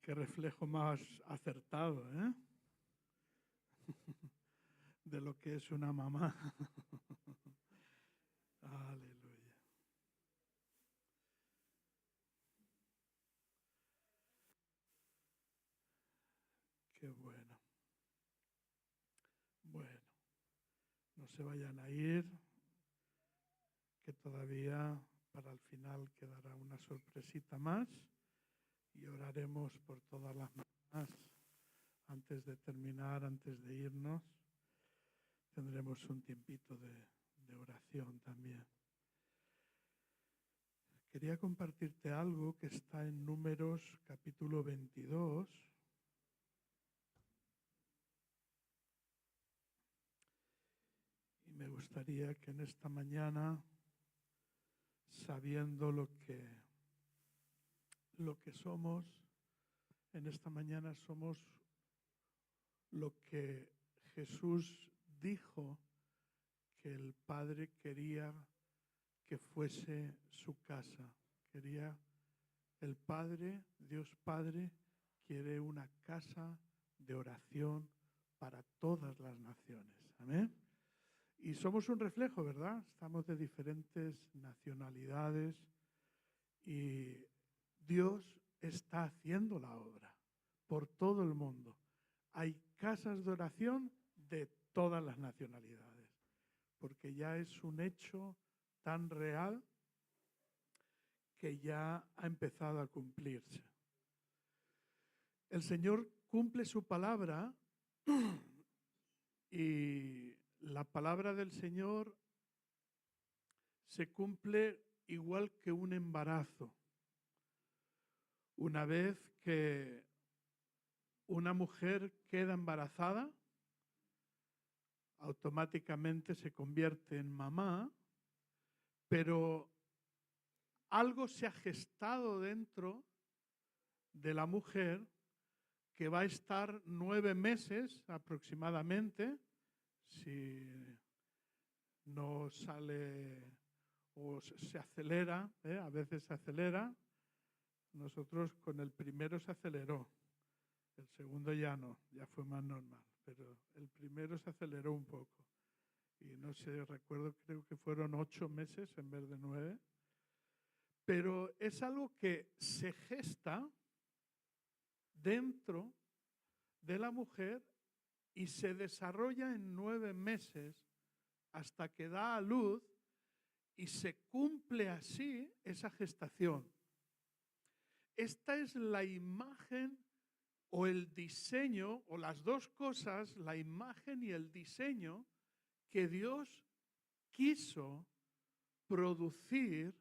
Qué reflejo más acertado, ¿eh? De lo que es una mamá. Aleluya. Qué bueno. Bueno, no se vayan a ir, que todavía para el final quedará una sorpresita más y oraremos por todas las mamás antes de terminar, antes de irnos. Tendremos un tiempito de oración también. Quería compartirte algo que está en Números capítulo 22. Y me gustaría que en esta mañana, sabiendo lo que somos, en esta mañana somos lo que Jesús dijo que el Padre quería que fuese su casa. El Padre, Dios Padre, quiere una casa de oración para todas las naciones. Amén. Y somos un reflejo, ¿verdad? Estamos de diferentes nacionalidades y Dios está haciendo la obra por todo el mundo. Hay casas de oración de todas las nacionalidades, porque ya es un hecho tan real que ya ha empezado a cumplirse. El Señor cumple su palabra y la palabra del Señor se cumple igual que un embarazo. Una vez que una mujer queda embarazada, automáticamente se convierte en mamá, pero algo se ha gestado dentro de la mujer que va a estar 9 meses aproximadamente, si no sale o se acelera, a veces se acelera. Nosotros con el primero se aceleró, el segundo ya no, ya fue más normal, pero el primero se aceleró un poco. Y no sé, recuerdo, creo que fueron 8 meses en vez de 9. Pero es algo que se gesta dentro de la mujer y se desarrolla en 9 meses hasta que da a luz y se cumple así esa gestación. Esta es la imagen o el diseño, o las dos cosas, la imagen y el diseño que Dios quiso producir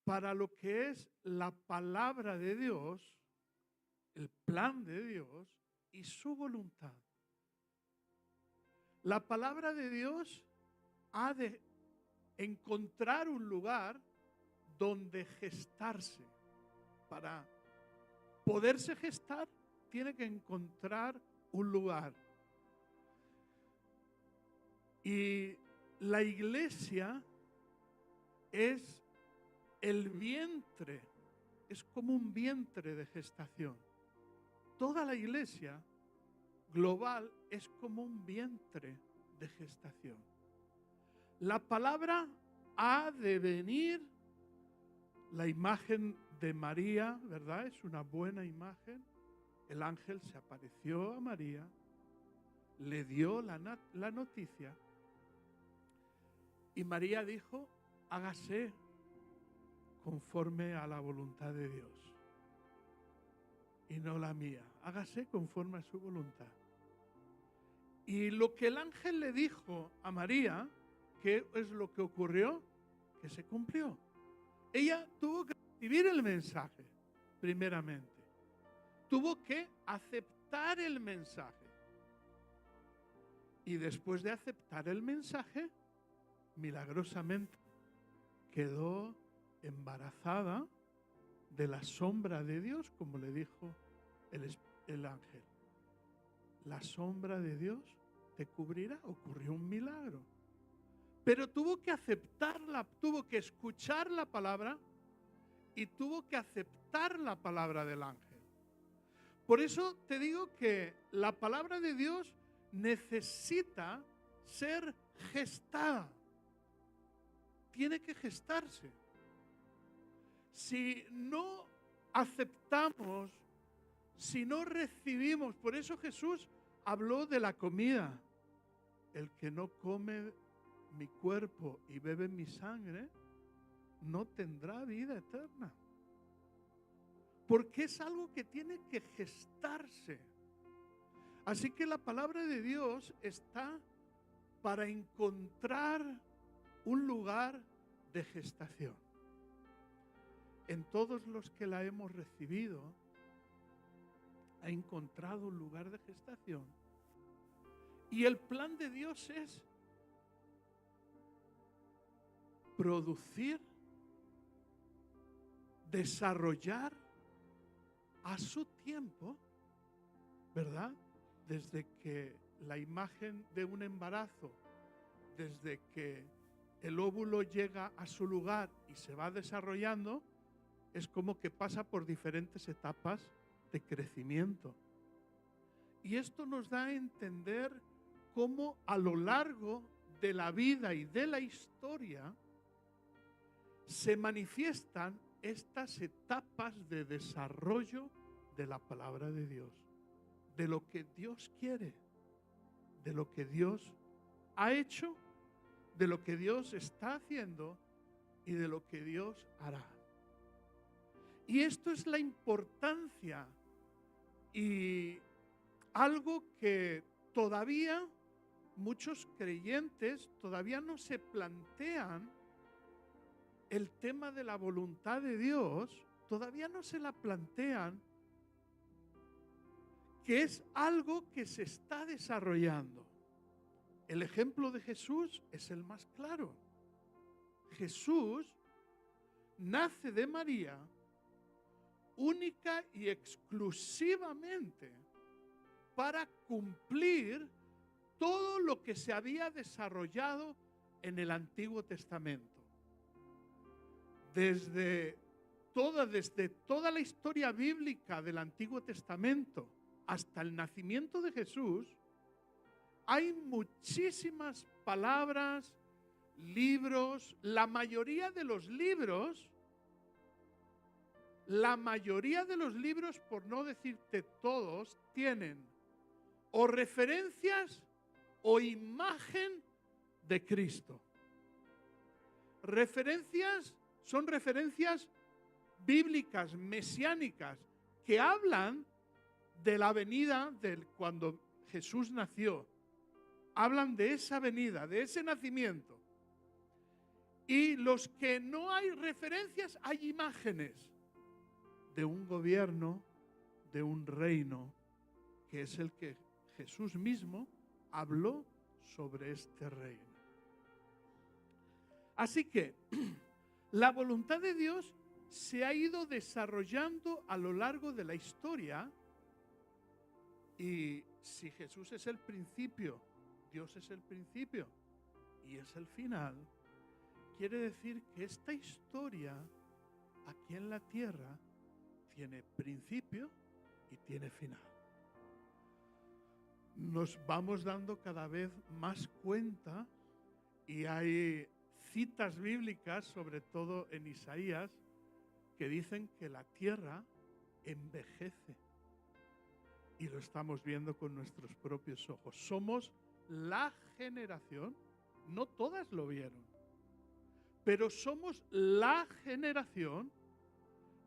para lo que es la palabra de Dios, el plan de Dios y su voluntad. La palabra de Dios ha de encontrar un lugar donde gestarse. Para poderse gestar, tiene que encontrar un lugar. Y la iglesia es el vientre, es como un vientre de gestación. Toda la iglesia global es como un vientre de gestación. La palabra ha de venir, la imagen de María, ¿verdad? Es una buena imagen. El ángel se apareció a María, le dio la noticia y María dijo, hágase conforme a la voluntad de Dios y no la mía, hágase conforme a su voluntad. Y lo que el ángel le dijo a María, ¿qué es lo que ocurrió? Que se cumplió. Ella tuvo que recibir el mensaje, primeramente. Tuvo que aceptar el mensaje. Y después de aceptar el mensaje, milagrosamente quedó embarazada de la sombra de Dios, como le dijo el ángel. La sombra de Dios te cubrirá. Ocurrió un milagro. Pero tuvo que aceptarla, tuvo que escuchar la palabra y tuvo que aceptar la palabra del ángel. Por eso te digo que la palabra de Dios necesita ser gestada. Tiene que gestarse. Si no aceptamos, si no recibimos, por eso Jesús habló de la comida. El que no come mi cuerpo y bebe mi sangre, no tendrá vida eterna. Porque es algo que tiene que gestarse. Así que la palabra de Dios está para encontrar un lugar de gestación. En todos los que la hemos recibido, ha encontrado un lugar de gestación. Y el plan de Dios es producir, desarrollar a su tiempo, ¿verdad? Desde que la imagen de un embarazo, desde que el óvulo llega a su lugar y se va desarrollando, es como que pasa por diferentes etapas de crecimiento. Y esto nos da a entender cómo a lo largo de la vida y de la historia se manifiestan estas etapas de desarrollo de la palabra de Dios, de lo que Dios quiere, de lo que Dios ha hecho, de lo que Dios está haciendo y de lo que Dios hará. Y esto es la importancia y algo que todavía muchos creyentes todavía no se plantean. El tema de la voluntad de Dios todavía no se la plantean, que es algo que se está desarrollando. El ejemplo de Jesús es el más claro. Jesús nace de María única y exclusivamente para cumplir todo lo que se había desarrollado en el Antiguo Testamento. Desde toda la historia bíblica del Antiguo Testamento hasta el nacimiento de Jesús, hay muchísimas palabras, libros, la mayoría de los libros, por no decirte todos, tienen o referencias o imagen de Cristo. Son referencias bíblicas, mesiánicas, que hablan de la venida cuando Jesús nació. Hablan de esa venida, de ese nacimiento. Y los que no hay referencias, hay imágenes de un gobierno, de un reino, que es el que Jesús mismo habló sobre este reino. Así que la voluntad de Dios se ha ido desarrollando a lo largo de la historia, y si Jesús es el principio, Dios es el principio y es el final, quiere decir que esta historia aquí en la tierra tiene principio y tiene final. Nos vamos dando cada vez más cuenta, y hay citas bíblicas, sobre todo en Isaías, que dicen que la tierra envejece. Y lo estamos viendo con nuestros propios ojos. Somos la generación, no todas lo vieron, pero somos la generación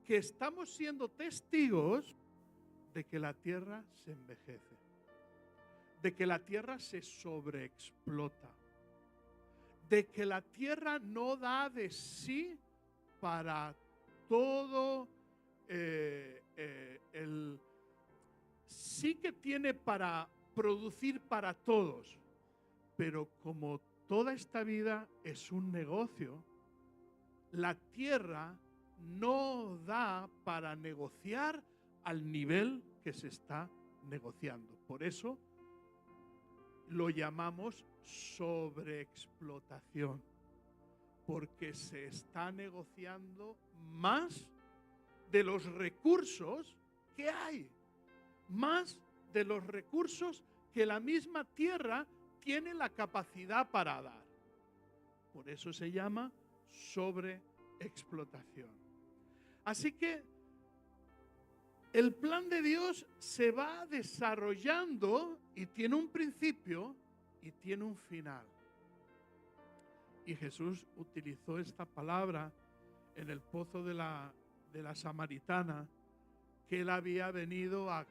que estamos siendo testigos de que la tierra se envejece, de que la tierra se sobreexplota, de que la tierra no da de sí para todo. Sí que tiene para producir para todos, pero como toda esta vida es un negocio, la tierra no da para negociar al nivel que se está negociando. Por eso lo llamamos sobreexplotación, porque se está negociando más de los recursos que hay. más de los recursos que la misma tierra tiene la capacidad para dar. Por eso se llama sobreexplotación. Así que el plan de Dios se va desarrollando y tiene un principio y tiene un final. Y Jesús utilizó esta palabra en el pozo de la samaritana, que él había venido a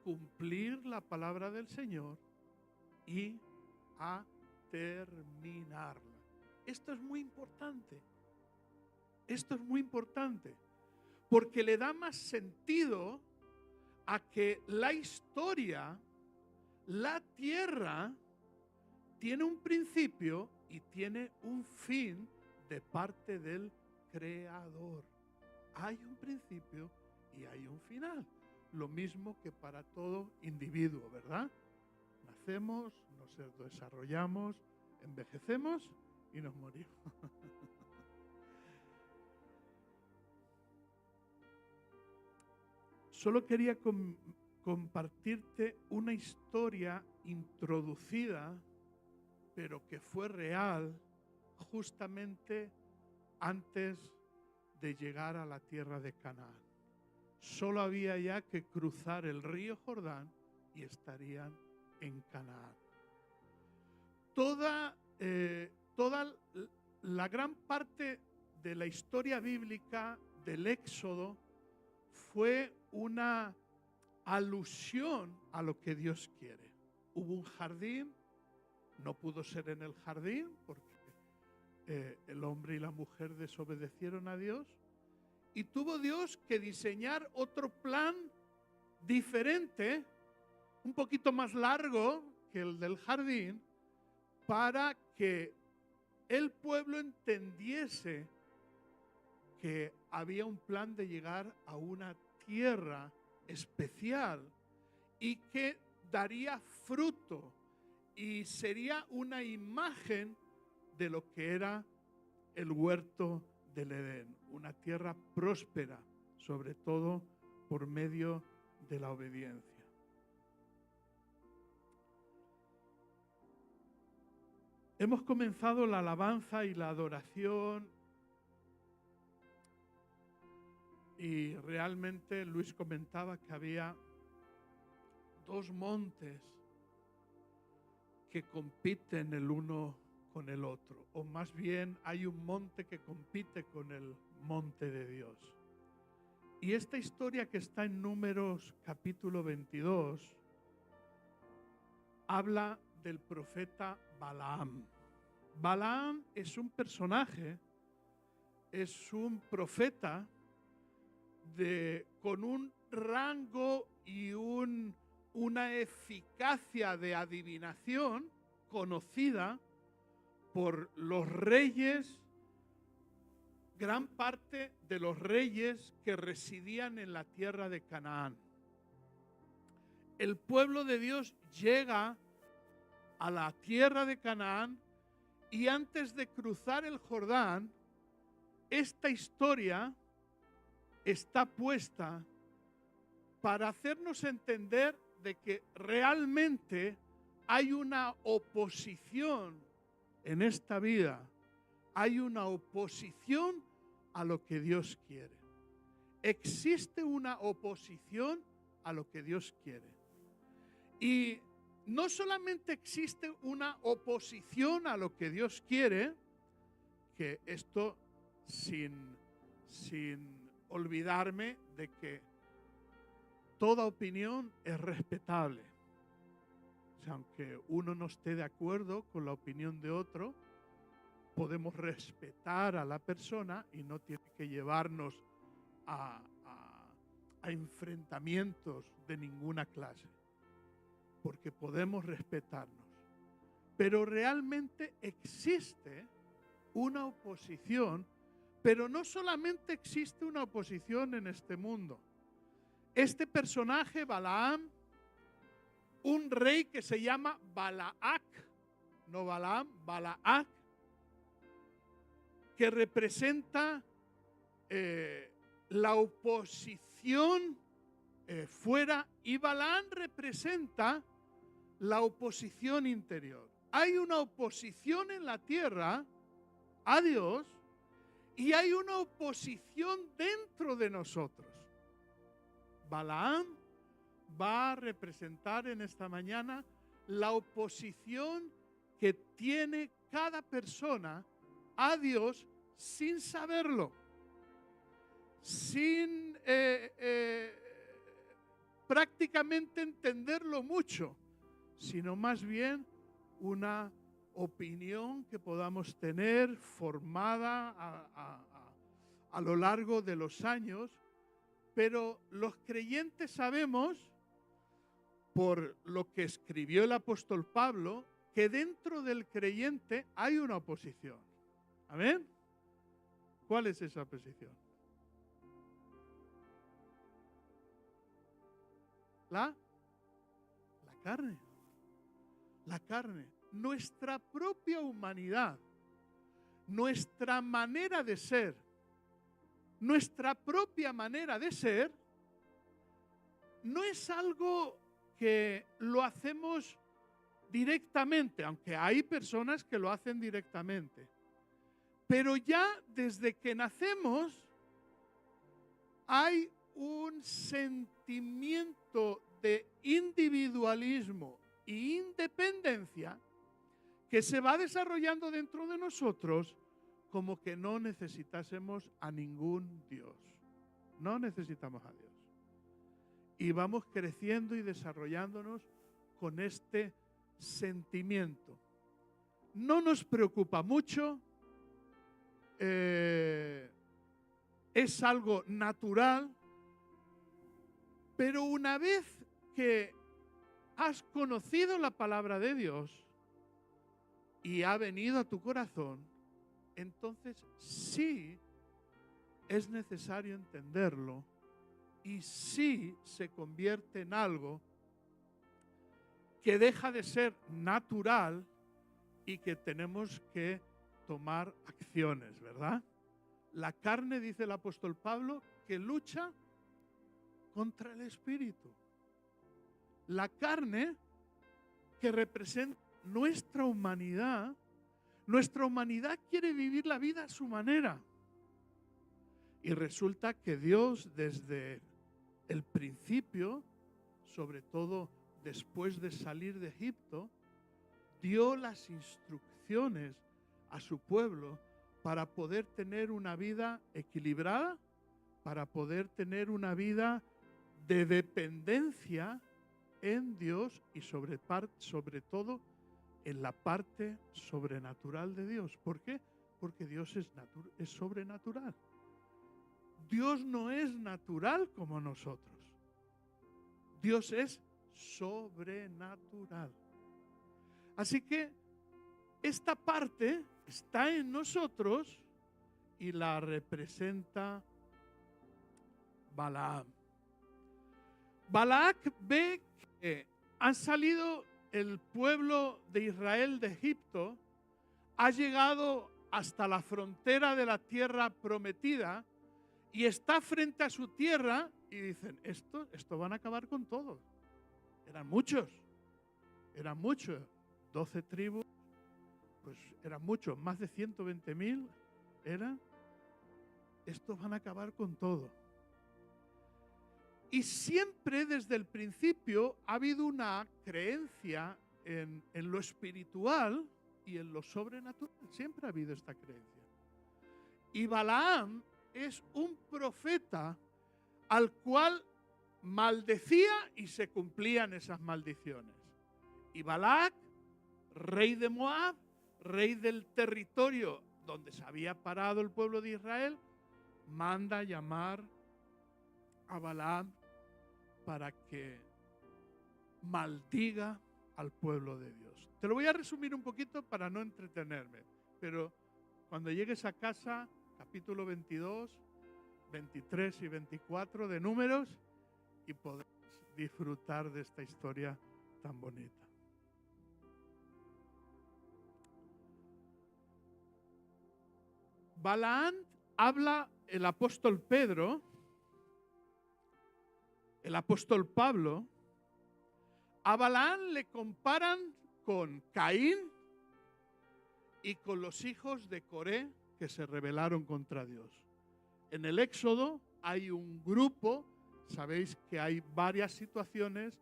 cumplir la palabra del Señor y a terminarla. Esto es muy importante. Esto es muy importante porque le da más sentido a que la historia, la tierra, tiene un principio y tiene un fin de parte del Creador. Hay un principio y hay un final. Lo mismo que para todo individuo, ¿verdad? Nacemos, nos desarrollamos, envejecemos y nos morimos. Solo quería compartirte una historia introducida, pero que fue real justamente antes de llegar a la tierra de Canaán. Solo había ya que cruzar el río Jordán y estarían en Canaán. Toda la gran parte de la historia bíblica del Éxodo fue una alusión a lo que Dios quiere. Hubo un jardín, no pudo ser en el jardín porque el hombre y la mujer desobedecieron a Dios, y tuvo Dios que diseñar otro plan diferente, un poquito más largo que el del jardín, para que el pueblo entendiese que había un plan de llegar a una tierra especial y que daría fruto y sería una imagen de lo que era el huerto del Edén, una tierra próspera, sobre todo por medio de la obediencia. Hemos comenzado la alabanza y la adoración y realmente Luis comentaba que había dos montes que compiten el uno con el otro, o más bien hay un monte que compite con el monte de Dios. Y esta historia que está en Números capítulo 22 habla del profeta Balaam. Balaam es un personaje, es un profeta con un rango y una eficacia de adivinación conocida por los reyes, gran parte de los reyes que residían en la tierra de Canaán. El pueblo de Dios llega a la tierra de Canaán y antes de cruzar el Jordán, esta historia está puesta para hacernos entender de que realmente hay una oposición en esta vida, hay una oposición a lo que Dios quiere. Existe una oposición a lo que Dios quiere. Y no solamente existe una oposición a lo que Dios quiere, que esto sin olvidarme de que toda opinión es respetable. O sea, aunque uno no esté de acuerdo con la opinión de otro, podemos respetar a la persona y no tiene que llevarnos a enfrentamientos de ninguna clase, porque podemos respetarnos. Pero realmente existe una oposición, pero no solamente existe una oposición en este mundo. Este personaje, Balaam, un rey que se llama Balaac, no Balaam, Balaac, que representa la oposición fuera, y Balaam representa la oposición interior. Hay una oposición en la tierra a Dios y hay una oposición dentro de nosotros. Balaam va a representar en esta mañana la oposición que tiene cada persona a Dios sin saberlo, sin prácticamente entenderlo mucho, sino más bien una opinión que podamos tener formada a lo largo de los años. Pero los creyentes sabemos, por lo que escribió el apóstol Pablo, que dentro del creyente hay una oposición. ¿Amén? ¿Cuál es esa oposición? La carne. La carne. Nuestra propia humanidad, nuestra manera de ser, nuestra propia manera de ser, no es algo que lo hacemos directamente, aunque hay personas que lo hacen directamente. Pero ya desde que nacemos hay un sentimiento de individualismo e independencia que se va desarrollando dentro de nosotros, como que no necesitásemos a ningún Dios. No necesitamos a Dios. Y vamos creciendo y desarrollándonos con este sentimiento. No nos preocupa mucho, es algo natural, pero una vez que has conocido la palabra de Dios y ha venido a tu corazón, entonces sí es necesario entenderlo y sí se convierte en algo que deja de ser natural y que tenemos que tomar acciones, ¿verdad? La carne, dice el apóstol Pablo, que lucha contra el espíritu. La carne que representa nuestra humanidad quiere vivir la vida a su manera. Y resulta que Dios desde el principio, sobre todo después de salir de Egipto, dio las instrucciones a su pueblo para poder tener una vida equilibrada, para poder tener una vida de dependencia en Dios y sobre todo en la parte sobrenatural de Dios. ¿Por qué? Porque Dios es sobrenatural. Dios no es natural como nosotros. Dios es sobrenatural. Así que esta parte está en nosotros y la representa Balaam. Balac ve que han salido el pueblo de Israel de Egipto, ha llegado hasta la frontera de la tierra prometida y está frente a su tierra y dicen, esto van a acabar con todo. Eran muchos, 12 tribus, pues eran muchos, más de 120.000 eran. Estos van a acabar con todo. Y siempre desde el principio ha habido una creencia en lo espiritual y en lo sobrenatural. Siempre ha habido esta creencia. Y Balaam es un profeta al cual maldecía y se cumplían esas maldiciones. Y Balac, rey de Moab, rey del territorio donde se había parado el pueblo de Israel, manda llamar a Balaam para que maldiga al pueblo de Dios. Te lo voy a resumir un poquito para no entretenerme, pero cuando llegues a casa, capítulo 22, 23 y 24 de Números, y podrás disfrutar de esta historia tan bonita. Balaam habla el apóstol Pedro el apóstol Pablo, a Balaam le comparan con Caín y con los hijos de Coré que se rebelaron contra Dios. En el Éxodo hay un grupo, sabéis que hay varias situaciones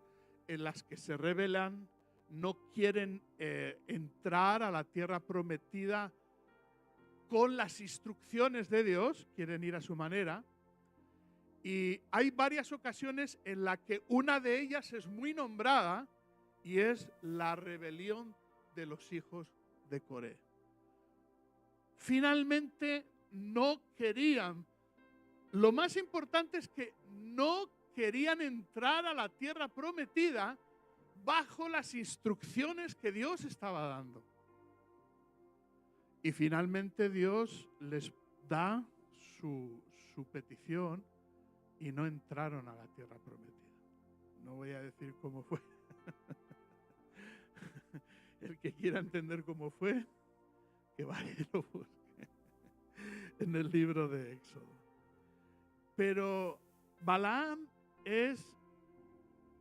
en las que se rebelan, no quieren entrar a la tierra prometida con las instrucciones de Dios, quieren ir a su manera. Y hay varias ocasiones en las que una de ellas es muy nombrada y es la rebelión de los hijos de Coré. Finalmente no querían, lo más importante es que no querían entrar a la tierra prometida bajo las instrucciones que Dios estaba dando. Y finalmente Dios les da su petición y no entraron a la tierra prometida. No voy a decir cómo fue. El que quiera entender cómo fue, que vaya y lo busque en el libro de Éxodo. Pero Balaam es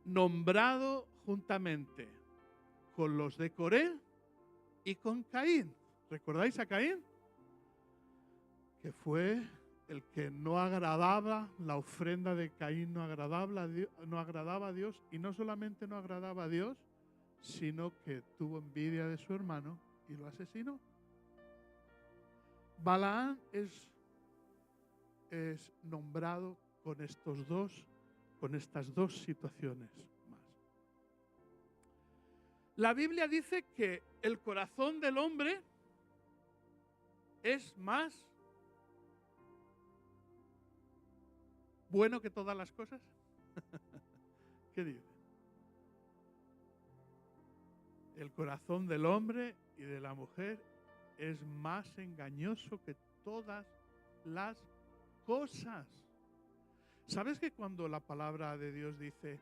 nombrado juntamente con los de Coré y con Caín. ¿Recordáis a Caín? Que fue el que no agradaba, la ofrenda de Caín no agradaba a Dios, y no solamente no agradaba a Dios, sino que tuvo envidia de su hermano y lo asesinó. Balaam es nombrado con estas dos situaciones más. La Biblia dice que el corazón del hombre es más bueno que todas las cosas. ¿Qué dice? El corazón del hombre y de la mujer es más engañoso que todas las cosas. ¿Sabes que cuando la palabra de Dios dice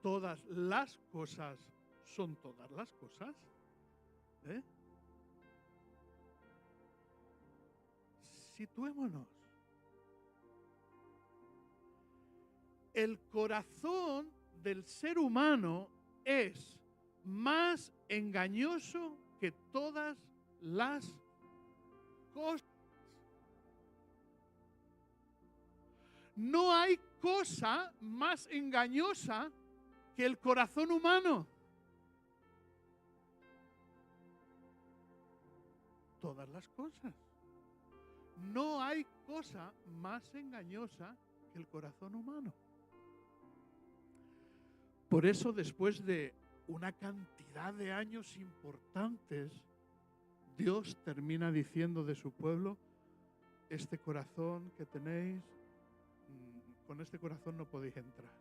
todas las cosas son todas las cosas? Situémonos. El corazón del ser humano es más engañoso que todas las cosas. No hay cosa más engañosa que el corazón humano. Todas las cosas. No hay cosa más engañosa que el corazón humano. Por eso, después de una cantidad de años importantes, Dios termina diciendo de su pueblo: este corazón que tenéis, con este corazón no podéis entrar.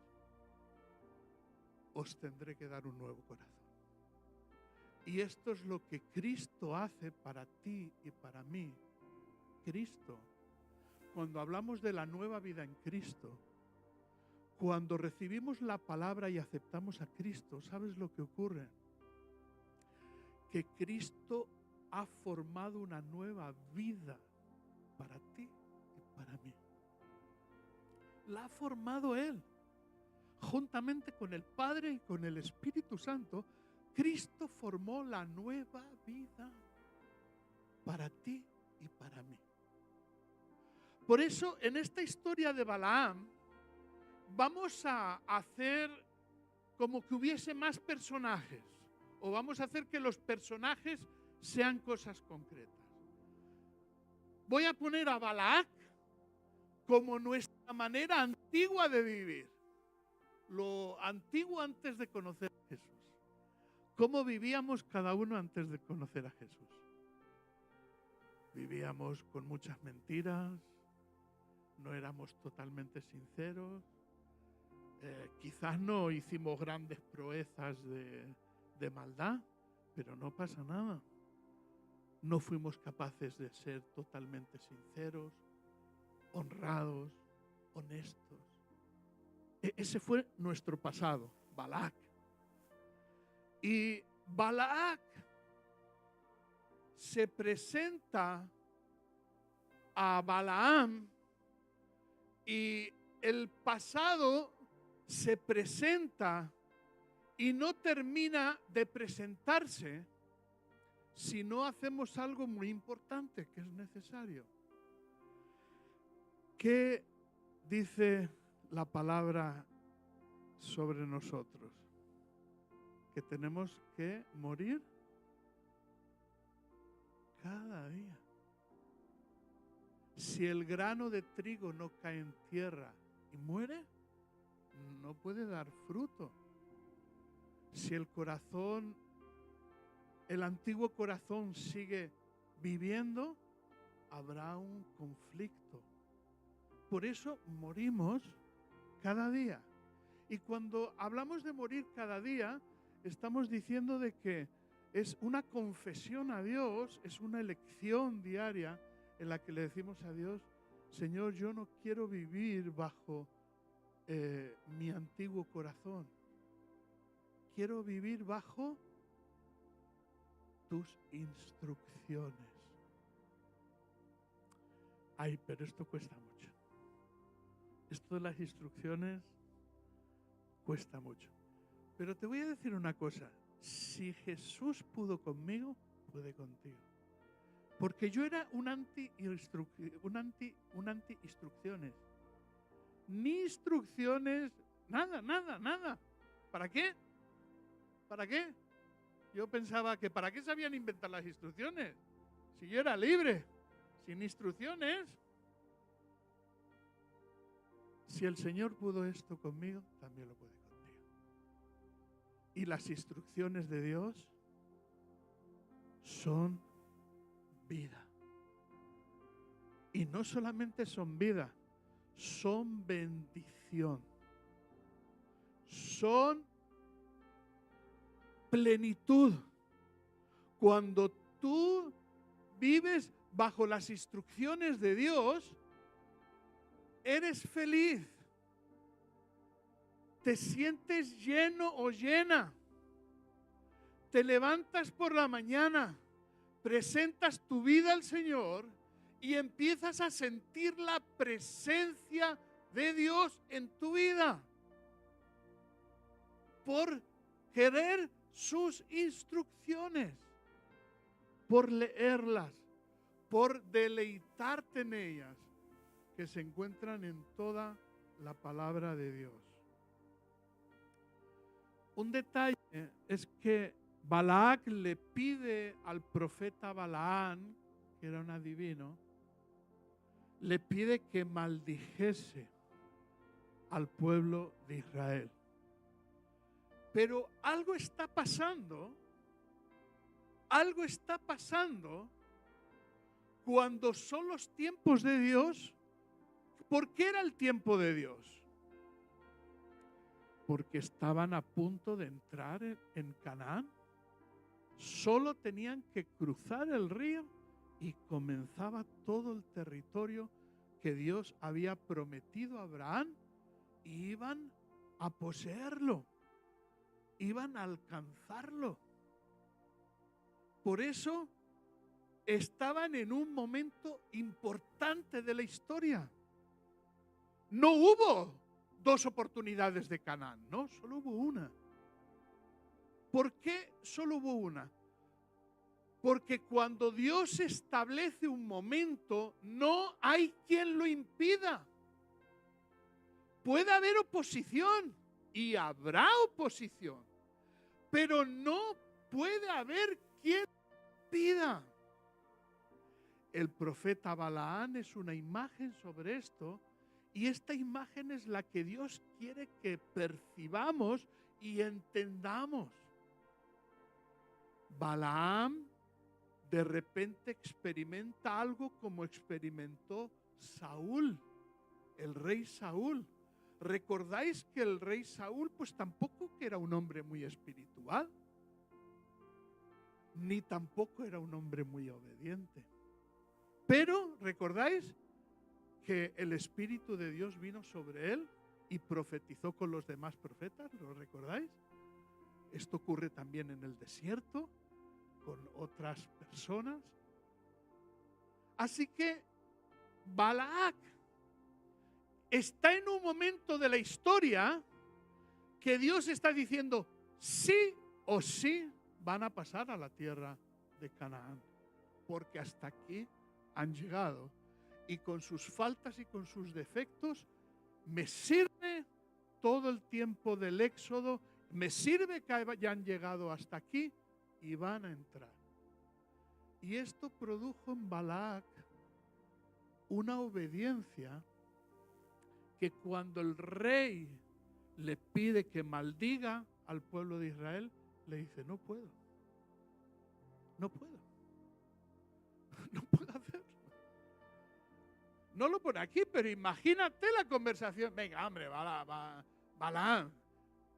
Os tendré que dar un nuevo corazón. Y esto es lo que Cristo hace para ti y para mí. Cristo, cuando hablamos de la nueva vida en Cristo, cuando recibimos la palabra y aceptamos a Cristo, ¿sabes lo que ocurre? Que Cristo ha formado una nueva vida para ti y para mí. La ha formado Él. Juntamente con el Padre y con el Espíritu Santo, Cristo formó la nueva vida para ti y para mí. Por eso, en esta historia de Balaam, vamos a hacer como que hubiese más personajes, o vamos a hacer que los personajes sean cosas concretas. Voy a poner a Balac como nuestra manera antigua de vivir, lo antiguo antes de conocer a Jesús. ¿Cómo vivíamos cada uno antes de conocer a Jesús? Vivíamos con muchas mentiras, no éramos totalmente sinceros, quizás no hicimos grandes proezas de maldad, pero no pasa nada. No fuimos capaces de ser totalmente sinceros, honrados, honestos. Ese fue nuestro pasado, Balac. Y Balac se presenta a Balaam y el pasado se presenta y no termina de presentarse si no hacemos algo muy importante que es necesario. ¿Qué dice la palabra sobre nosotros? Que tenemos que morir cada día. Si el grano de trigo no cae en tierra y muere, no puede dar fruto. Si el corazón, el antiguo corazón sigue viviendo, habrá un conflicto. Por eso morimos cada día. Y cuando hablamos de morir cada día, estamos diciendo de que es una confesión a Dios, es una elección diaria en la que le decimos a Dios: Señor, yo no quiero vivir bajo mi antiguo corazón. Quiero vivir bajo tus instrucciones. Ay, pero esto cuesta mucho. Esto de las instrucciones cuesta mucho. Pero te voy a decir una cosa. Si Jesús pudo conmigo, puede contigo. Porque yo era un anti-instrucciones. Ni instrucciones, nada. ¿Para qué? ¿Para qué? Yo pensaba que ¿para qué sabían inventar las instrucciones? Si yo era libre, sin instrucciones. Si el Señor pudo esto conmigo, también lo puede contigo. Y las instrucciones de Dios son vida. Y no solamente son vida, son bendición. Son plenitud. Cuando tú vives bajo las instrucciones de Dios, eres feliz. Te sientes lleno o llena. Te levantas por la mañana, presentas tu vida al Señor y empiezas a sentir la presencia de Dios en tu vida. Por querer sus instrucciones, por leerlas, por deleitarte en ellas, que se encuentran en toda la palabra de Dios. Un detalle es que Balac le pide al profeta Balaán, que era un adivino, le pide que maldijese al pueblo de Israel. Pero algo está pasando cuando son los tiempos de Dios. ¿Por qué era el tiempo de Dios? Porque estaban a punto de entrar en Canaán. Solo tenían que cruzar el río y comenzaba todo el territorio que Dios había prometido a Abraham, y iban a poseerlo, iban a alcanzarlo. Por eso estaban en un momento importante de la historia. No hubo dos oportunidades de Canaán, no, solo hubo una. ¿Por qué solo hubo una? Porque cuando Dios establece un momento, no hay quien lo impida. Puede haber oposición y habrá oposición, pero no puede haber quien lo impida. El profeta Balaán es una imagen sobre esto, y esta imagen es la que Dios quiere que percibamos y entendamos. Balaam de repente experimenta algo como experimentó Saúl, el rey Saúl. ¿Recordáis que el rey Saúl pues tampoco que era un hombre muy espiritual? Ni tampoco era un hombre muy obediente. Pero, ¿recordáis que el Espíritu de Dios vino sobre él y profetizó con los demás profetas? ¿Lo recordáis? Esto ocurre también en el desierto con otras personas. Así que Balac está en un momento de la historia que Dios está diciendo, sí o sí van a pasar a la tierra de Canaán, porque hasta aquí han llegado. Y con sus faltas y con sus defectos, me sirve todo el tiempo del éxodo, me sirve que hayan llegado hasta aquí y van a entrar. Y esto produjo en Balac una obediencia que cuando el rey le pide que maldiga al pueblo de Israel, le dice, no puedo, no puedo, no puedo hacerlo. No lo pone aquí, pero imagínate la conversación. Venga, hombre, Balaam,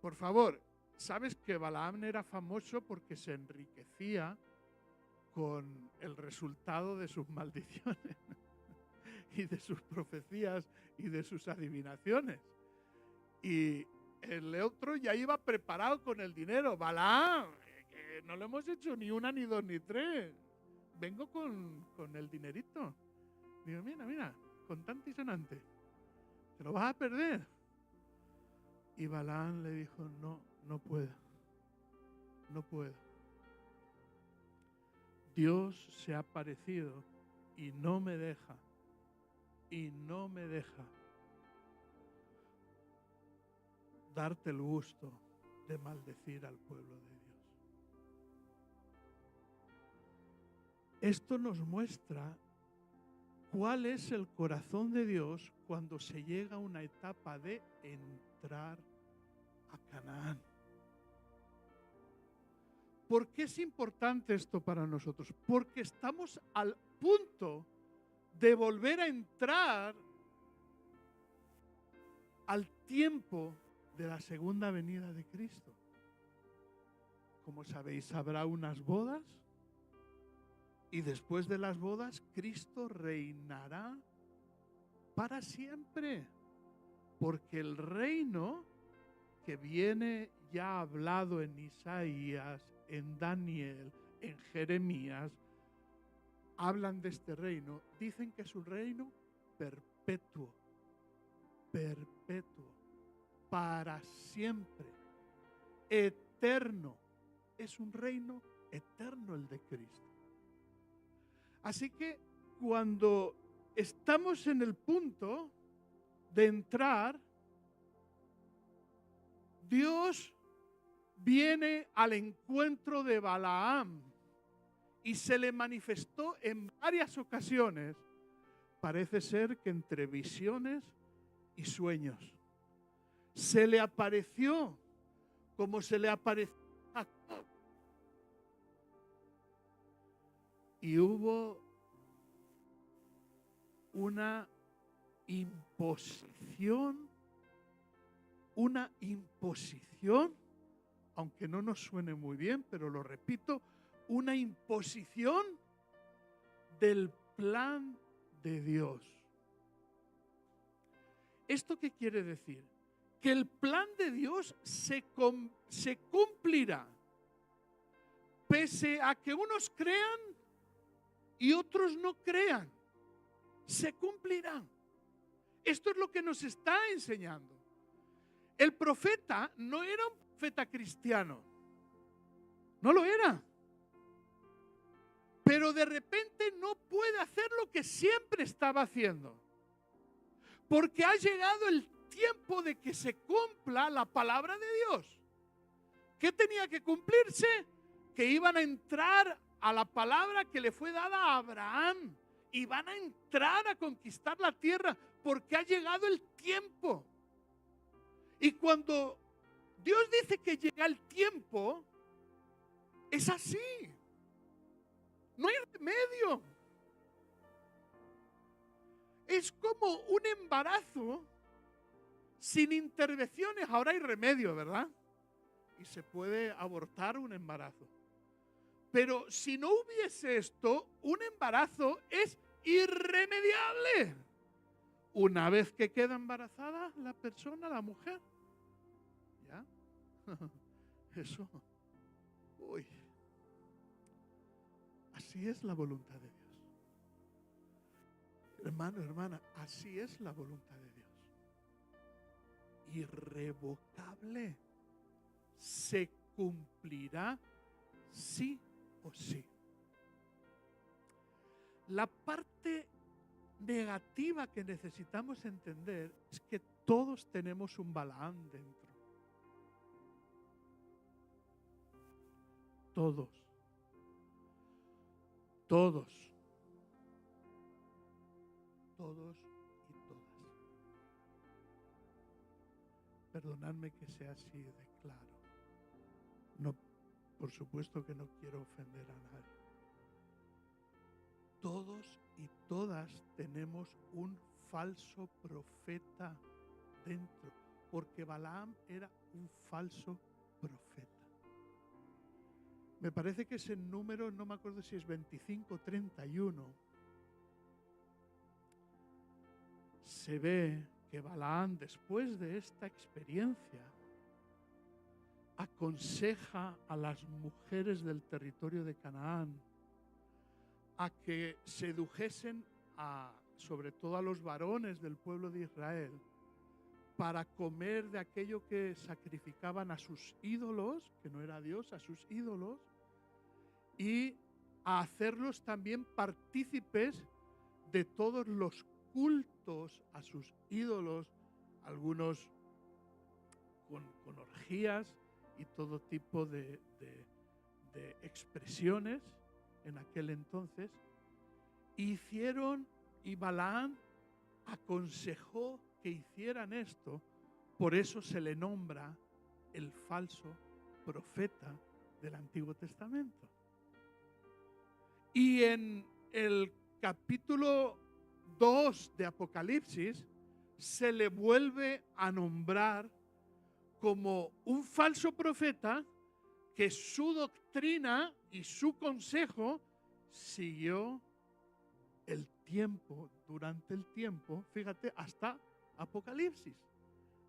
por favor. ¿Sabes que Balaam era famoso porque se enriquecía con el resultado de sus maldiciones y de sus profecías y de sus adivinaciones? Y el otro ya iba preparado con el dinero. Balaam, que no lo hemos hecho ni una, ni dos, ni tres. Vengo con el dinerito. Digo, mira, contante y sonante. Te lo vas a perder. Y Balaam le dijo, no puedo. No puedo. Dios se ha aparecido y no me deja. Y no me deja darte el gusto de maldecir al pueblo de Dios. Esto nos muestra cuál es el corazón de Dios cuando se llega a una etapa de entrar a Canaán. ¿Por qué es importante esto para nosotros? Porque estamos al punto de volver a entrar al tiempo de la segunda venida de Cristo. Como sabéis, habrá unas bodas y después de las bodas Cristo reinará para siempre. Porque el reino que viene ya hablado en Isaías, en Daniel, en Jeremías, hablan de este reino, dicen que es un reino perpetuo, perpetuo, para siempre, eterno. Es un reino eterno el de Cristo. Así que cuando estamos en el punto de entrar, Dios viene al encuentro de Balaam y se le manifestó en varias ocasiones. Parece ser que entre visiones y sueños. Se le apareció como se le apareció a Jacob. Y hubo una imposición, aunque no nos suene muy bien, pero lo repito, una imposición del plan de Dios. ¿Esto qué quiere decir? Que el plan de Dios se cumplirá, pese a que unos crean y otros no crean. Se cumplirá. Esto es lo que nos está enseñando. El profeta no era un profeta cristiano. No lo era. Pero de repente no puede hacer lo que siempre estaba haciendo. Porque ha llegado el tiempo de que se cumpla la palabra de Dios. ¿Qué tenía que cumplirse? Que iban a entrar a la palabra que le fue dada a Abraham. Y van a entrar a conquistar la tierra porque ha llegado el tiempo. Y cuando Dios dice que llega el tiempo, es así. No hay remedio. Es como un embarazo sin intervenciones. Ahora hay remedio, ¿verdad? Y se puede abortar un embarazo. Pero si no hubiese esto, un embarazo es irremediable. Una vez que queda embarazada la persona, la mujer, ¿ya? Eso. Uy. Así es la voluntad de Dios. Hermano, hermana, así es la voluntad de Dios. Irrevocable. se cumplirá sí o sí. La parte negativa que necesitamos entender es que todos tenemos un Balaam dentro. Todos. Todos. Todos y todas. Perdonadme que sea así de claro. No, por supuesto que no quiero ofender a nadie. Todos y todas tenemos un falso profeta dentro, porque Balaam era un falso profeta. Me parece que es en número, no me acuerdo si es 25 o 31, se ve que Balaam, después de esta experiencia, aconseja a las mujeres del territorio de Canaán a que sedujesen sobre todo a los varones del pueblo de Israel para comer de aquello que sacrificaban a sus ídolos, que no era Dios, a sus ídolos, y a hacerlos también partícipes de todos los cultos a sus ídolos, algunos con orgías y todo tipo de expresiones en aquel entonces. Hicieron, y Balaam aconsejó que hicieran esto, por eso se le nombra el falso profeta del Antiguo Testamento. Y en el capítulo 2 de Apocalipsis se le vuelve a nombrar como un falso profeta que su doctrina y su consejo siguió el tiempo, durante el tiempo, fíjate, hasta Apocalipsis,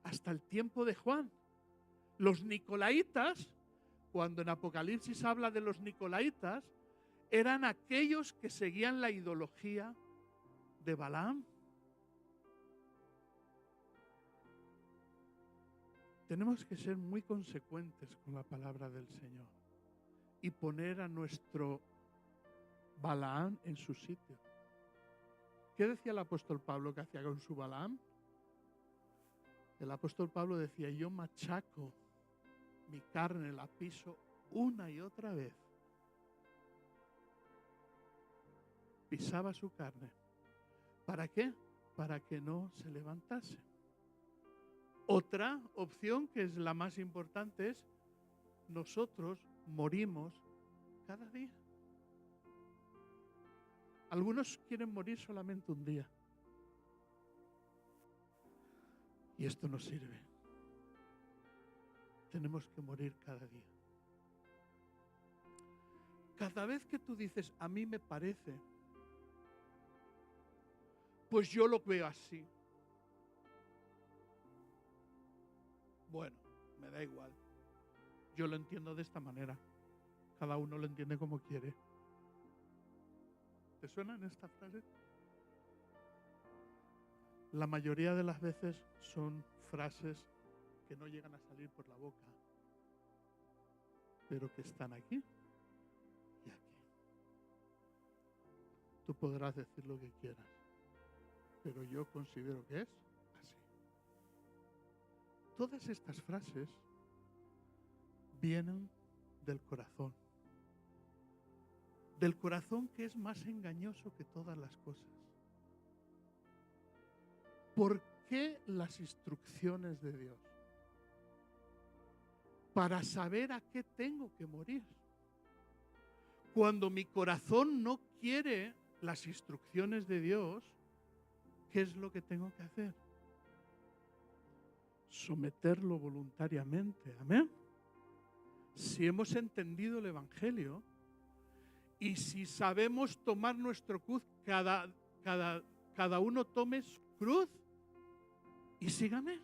hasta el tiempo de Juan. Los nicolaitas, cuando en Apocalipsis habla de los nicolaitas, eran aquellos que seguían la ideología de Balaam. Tenemos que ser muy consecuentes con la palabra del Señor y poner a nuestro Balaam en su sitio. ¿Qué decía el apóstol Pablo que hacía con su Balaam? El apóstol Pablo decía: yo machaco mi carne, la piso una y otra vez. Pisaba su carne. ¿Para qué? Para que no se levantase. Otra opción, que es la más importante, es nosotros morimos cada día. Algunos quieren morir solamente un día. Y esto no sirve. Tenemos que morir cada día. Cada vez que tú dices, a mí me parece, pues yo lo veo así. Bueno, me da igual. Yo lo entiendo de esta manera. Cada uno lo entiende como quiere. ¿Te suenan estas frases? La mayoría de las veces son frases que no llegan a salir por la boca, pero que están aquí y aquí. Tú podrás decir lo que quieras, pero yo considero que es así. Todas estas frases vienen del corazón que es más engañoso que todas las cosas. ¿Por qué las instrucciones de Dios? Para saber a qué tengo que morir. Cuando mi corazón no quiere las instrucciones de Dios, ¿qué es lo que tengo que hacer? Someterlo voluntariamente. Amén. Si hemos entendido el Evangelio y si sabemos tomar nuestro cruz, cada uno tome su cruz y sígame.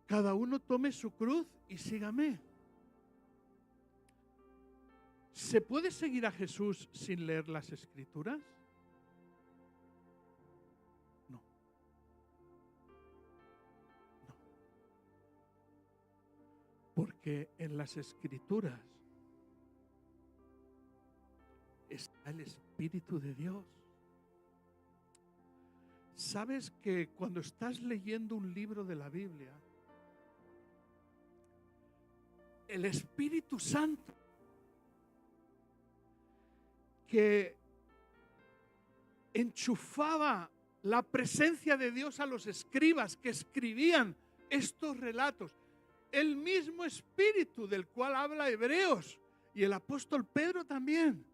Cada uno tome su cruz y sígame. ¿Se puede seguir a Jesús sin leer las Escrituras? No. No. Porque en las Escrituras está el Espíritu de Dios. ¿Sabes que cuando estás leyendo un libro de la Biblia, el Espíritu Santo que enchufaba la presencia de Dios a los escribas que escribían estos relatos, el mismo Espíritu del cual habla Hebreos y el apóstol Pedro también,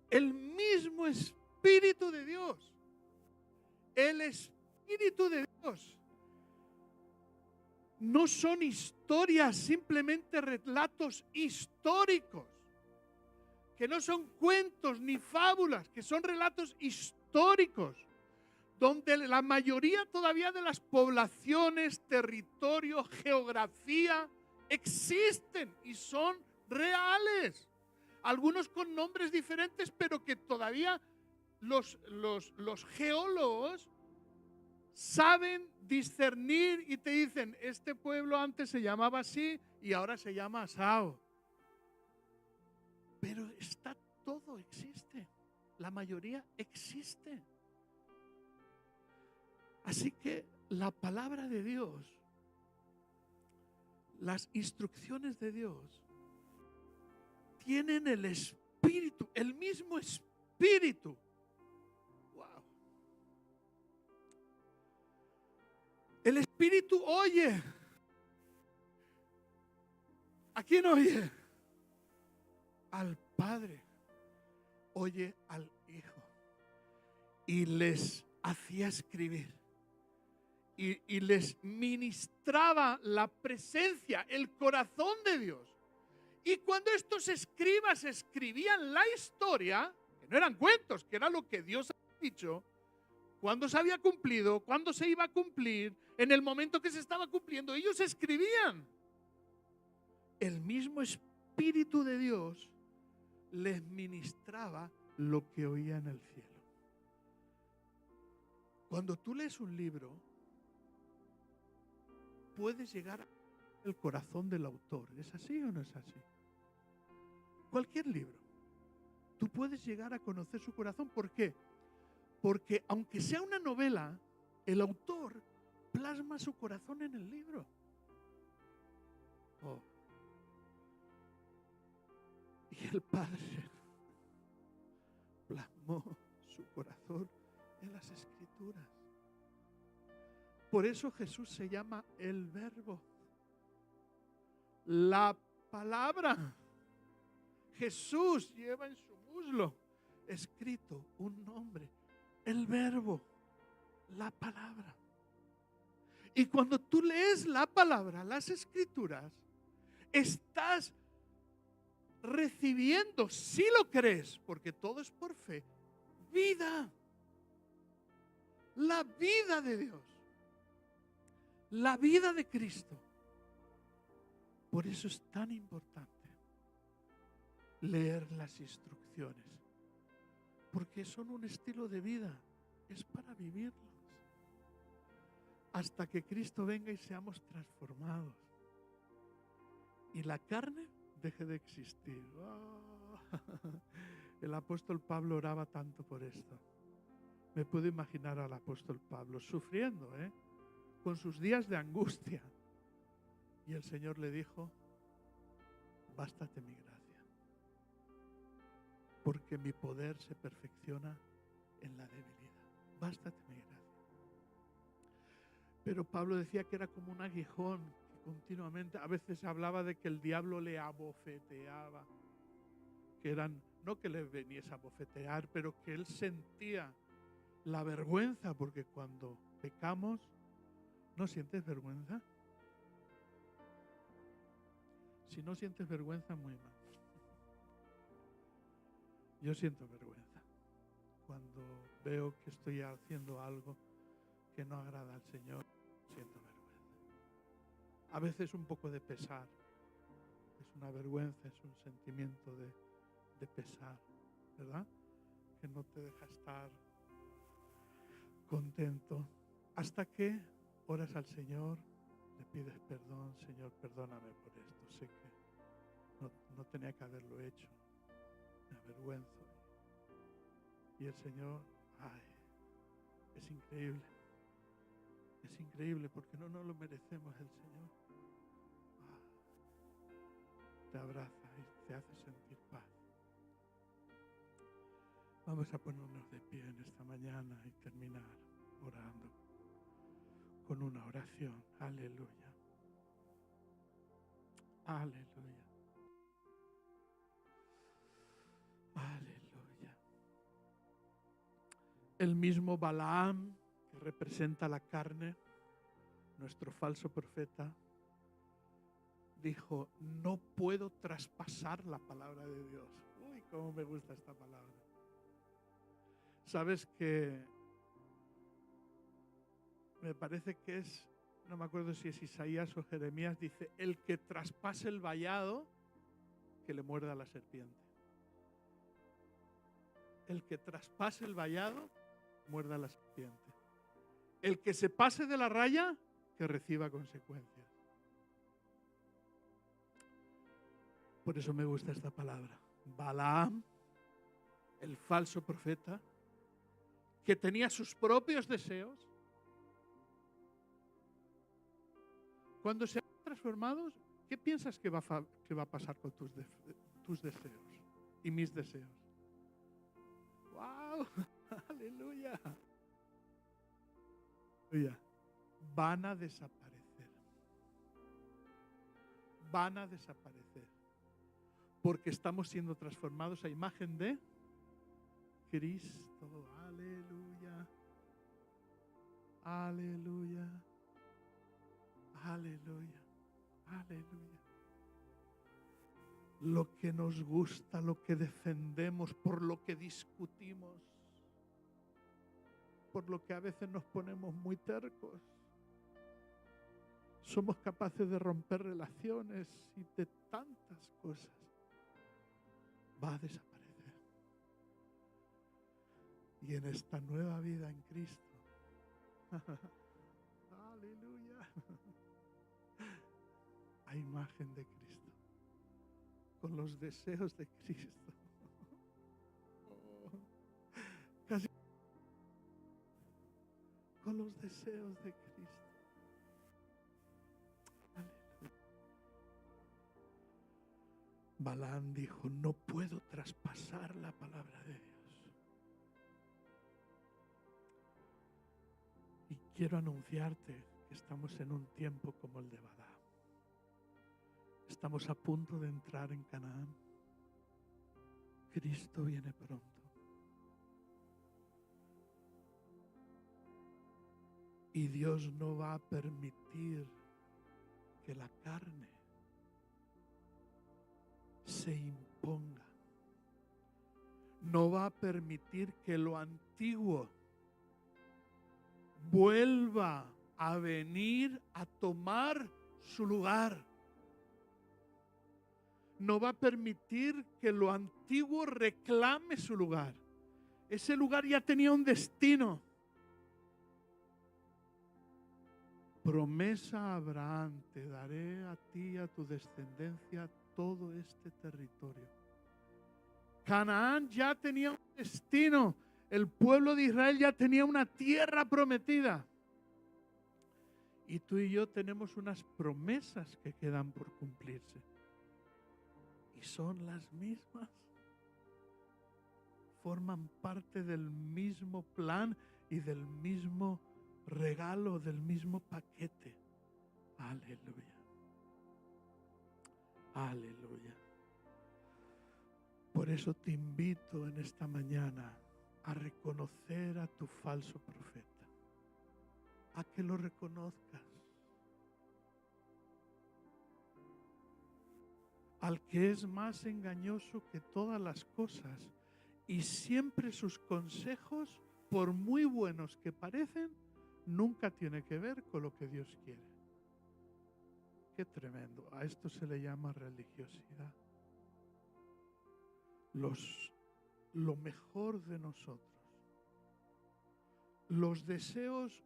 el mismo Espíritu de Dios, el Espíritu de Dios. No son historias, simplemente relatos históricos, que no son cuentos ni fábulas, que son relatos históricos, donde la mayoría todavía de las poblaciones, territorio, geografía, existen y son reales. Algunos con nombres diferentes, pero que todavía los geólogos saben discernir y te dicen, este pueblo antes se llamaba así y ahora se llama asao. Pero está todo, existe. La mayoría existe. Así que la palabra de Dios, las instrucciones de Dios, tienen el Espíritu, el mismo Espíritu. Wow. El Espíritu oye. ¿A quién oye? Al Padre. Oye al Hijo. Y les hacía escribir. Y les ministraba la presencia, el corazón de Dios. Y cuando estos escribas escribían la historia, que no eran cuentos, que era lo que Dios había dicho, cuando se había cumplido, cuando se iba a cumplir, en el momento que se estaba cumpliendo, ellos escribían. El mismo Espíritu de Dios les ministraba lo que oía en el cielo. Cuando tú lees un libro, puedes llegar al corazón del autor. ¿Es así o no es así? Cualquier libro. Tú puedes llegar a conocer su corazón. ¿Por qué? Porque aunque sea una novela, el autor plasma su corazón en el libro. Oh. Y el Padre plasmó su corazón en las Escrituras. Por eso Jesús se llama el Verbo. La palabra. Jesús lleva en su muslo escrito un nombre. El Verbo. La palabra. Y cuando tú lees la palabra, las Escrituras, estás recibiendo, si lo crees, porque todo es por fe, vida. La vida de Dios. La vida de Cristo. Por eso es tan importante leer las instrucciones. Porque son un estilo de vida. Es para vivirlos. Hasta que Cristo venga y seamos transformados. Y la carne deje de existir. Oh. El apóstol Pablo oraba tanto por esto. Me puedo imaginar al apóstol Pablo sufriendo, con sus días de angustia. Y el Señor le dijo, bástate mi gracia, porque mi poder se perfecciona en la debilidad. Bástate mi gracia. Pero Pablo decía que era como un aguijón, que continuamente, a veces hablaba de que el diablo le abofeteaba, que eran, no que le veniese a bofetear, pero que él sentía la vergüenza, porque cuando pecamos, ¿no sientes vergüenza? Si no sientes vergüenza, muy mal. Yo siento vergüenza cuando veo que estoy haciendo algo que no agrada al Señor. Siento vergüenza. A veces un poco de pesar. Es una vergüenza, es un sentimiento de pesar, ¿verdad? Que no te deja estar contento hasta que oras al Señor, le pides perdón, Señor, perdóname por esto. Sé que no tenía que haberlo hecho. Me avergüenzo. Y el Señor, ay, es increíble. Es increíble porque no nos lo merecemos el Señor. Te abraza y te hace sentir paz. Vamos a ponernos de pie en esta mañana y terminar orando con una oración. Aleluya. Aleluya. Aleluya. El mismo Balaam, que representa la carne, nuestro falso profeta, dijo, no puedo traspasar la palabra de Dios. Uy, cómo me gusta esta palabra. Sabes que me parece que es, no me acuerdo si es Isaías o Jeremías, dice, el que traspase el vallado, que le muerda a la serpiente. El que traspase el vallado, muerda a la serpiente. El que se pase de la raya, que reciba consecuencias. Por eso me gusta esta palabra. Balaam, el falso profeta, que tenía sus propios deseos, cuando sean transformados, ¿qué piensas que va a pasar con tus deseos y mis deseos? ¡Wow! ¡Aleluya! ¡Aleluya! Van a desaparecer. Van a desaparecer. Porque estamos siendo transformados a imagen de Cristo. ¡Aleluya! ¡Aleluya! Aleluya, aleluya. Lo que nos gusta, lo que defendemos, por lo que discutimos, por lo que a veces nos ponemos muy tercos. Somos capaces de romper relaciones y de tantas cosas. Va a desaparecer. Y en esta nueva vida en Cristo, aleluya, a imagen de Cristo, con los deseos de Cristo. Casi con los deseos de Cristo. Aleluya. Balaam dijo, no puedo traspasar la palabra de Dios. Y quiero anunciarte que estamos en un tiempo como el de Balaam. Estamos a punto de entrar en Canaán. Cristo viene pronto. Y Dios no va a permitir que la carne se imponga. No va a permitir que lo antiguo vuelva a venir a tomar su lugar. No va a permitir que lo antiguo reclame su lugar. Ese lugar ya tenía un destino. Promesa a Abraham, te daré a ti y a tu descendencia todo este territorio. Canaán ya tenía un destino. El pueblo de Israel ya tenía una tierra prometida. Y tú y yo tenemos unas promesas que quedan por cumplirse. Y son las mismas. Forman parte del mismo plan y del mismo regalo, del mismo paquete. Aleluya. Aleluya. Por eso te invito en esta mañana a reconocer a tu falso profeta, a que lo reconozcas, al que es más engañoso que todas las cosas y siempre sus consejos, por muy buenos que parecen, nunca tiene que ver con lo que Dios quiere. Qué tremendo. A esto se le llama religiosidad. Lo mejor de nosotros, los deseos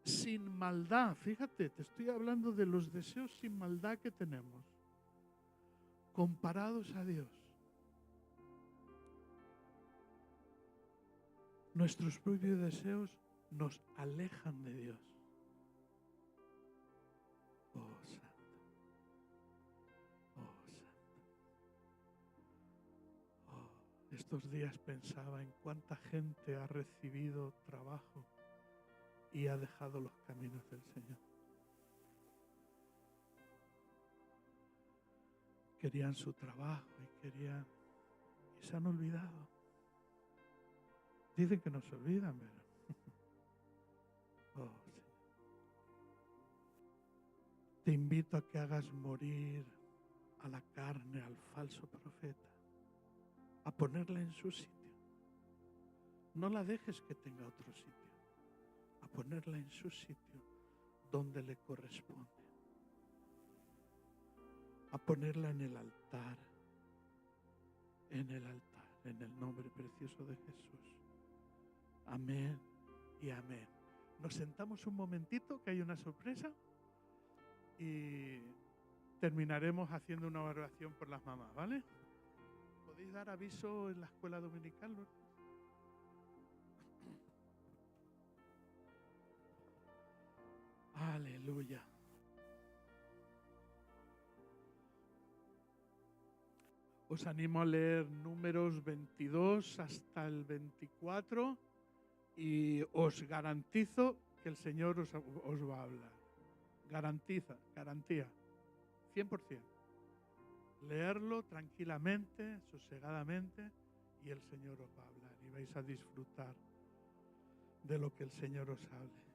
sin maldad. Fíjate, te estoy hablando de los deseos sin maldad que tenemos, comparados a Dios. Nuestros propios deseos nos alejan de Dios. Oh, Santo. Oh, Santo. Oh, estos días pensaba en cuánta gente ha recibido trabajo y ha dejado los caminos del Señor. Querían su trabajo y se han olvidado. Dicen que no se olvidan, pero oh, Señor. Te invito a que hagas morir a la carne, al falso profeta, a ponerla en su sitio. No la dejes que tenga otro sitio, a ponerla en su sitio donde le corresponde, a ponerla en el altar, en el nombre precioso de Jesús. Amén y amén. Nos sentamos un momentito, que hay una sorpresa, y terminaremos haciendo una oración por las mamás, ¿vale? ¿Podéis dar aviso en la escuela dominical, no? Aleluya. Os animo a leer Números 22 hasta el 24 y os garantizo que el Señor os va a hablar. Garantía, 100%. Leerlo tranquilamente, sosegadamente, y el Señor os va a hablar y vais a disfrutar de lo que el Señor os hable.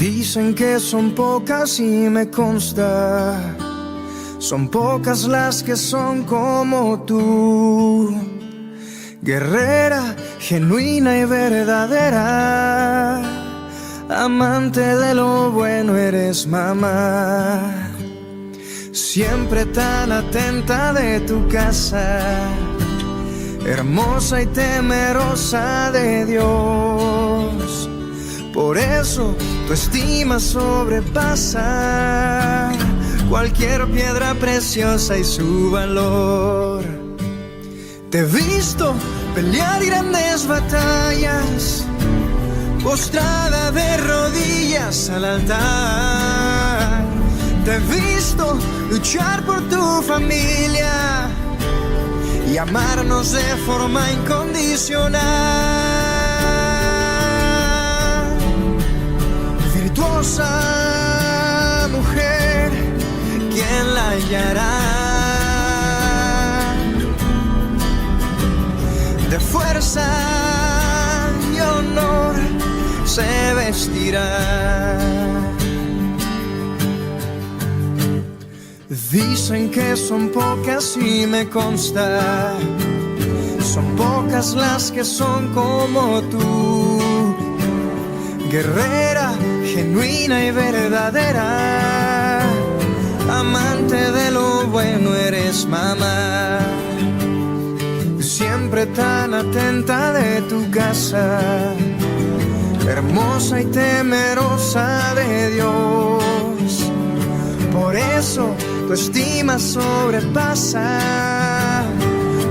Dicen que son pocas y me consta, son pocas las que son como tú, guerrera, genuina y verdadera, amante de lo bueno eres mamá, siempre tan atenta de tu casa, hermosa y temerosa de Dios. Por eso tu estima sobrepasa cualquier piedra preciosa y su valor. Te he visto pelear grandes batallas, postrada de rodillas al altar. Te he visto luchar por tu familia y amarnos de forma incondicional. Virtuosa mujer, ¿quién la hallará? De fuerza y honor se vestirá. Dicen que son pocas y me consta, son pocas las que son como tú, guerrera, genuina y verdadera, amante de lo bueno eres mamá, siempre tan atenta de tu casa, hermosa y temerosa de Dios. Por eso tu estima sobrepasa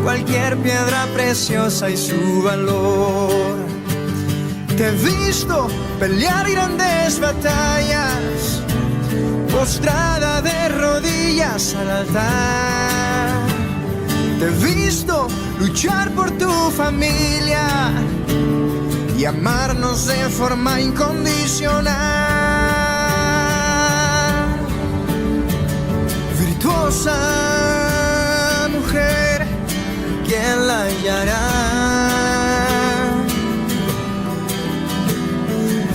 cualquier piedra preciosa y su valor. Te he visto pelear grandes batallas, postrada de rodillas al altar. Te he visto luchar por tu familia y amarnos de forma incondicional. Virtuosa mujer, ¿quién la hallará?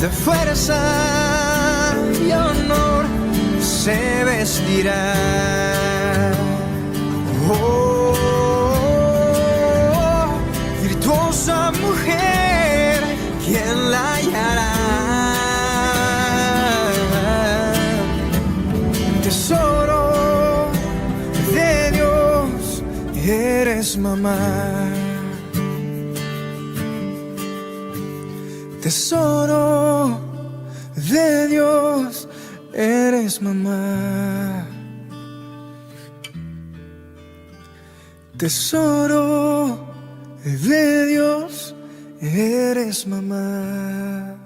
De fuerza y honor se vestirá. Oh, virtuosa mujer, ¿quién la hallará? Tesoro de Dios, eres mamá. Tesoro de Dios, eres mamá. Tesoro de Dios, eres mamá.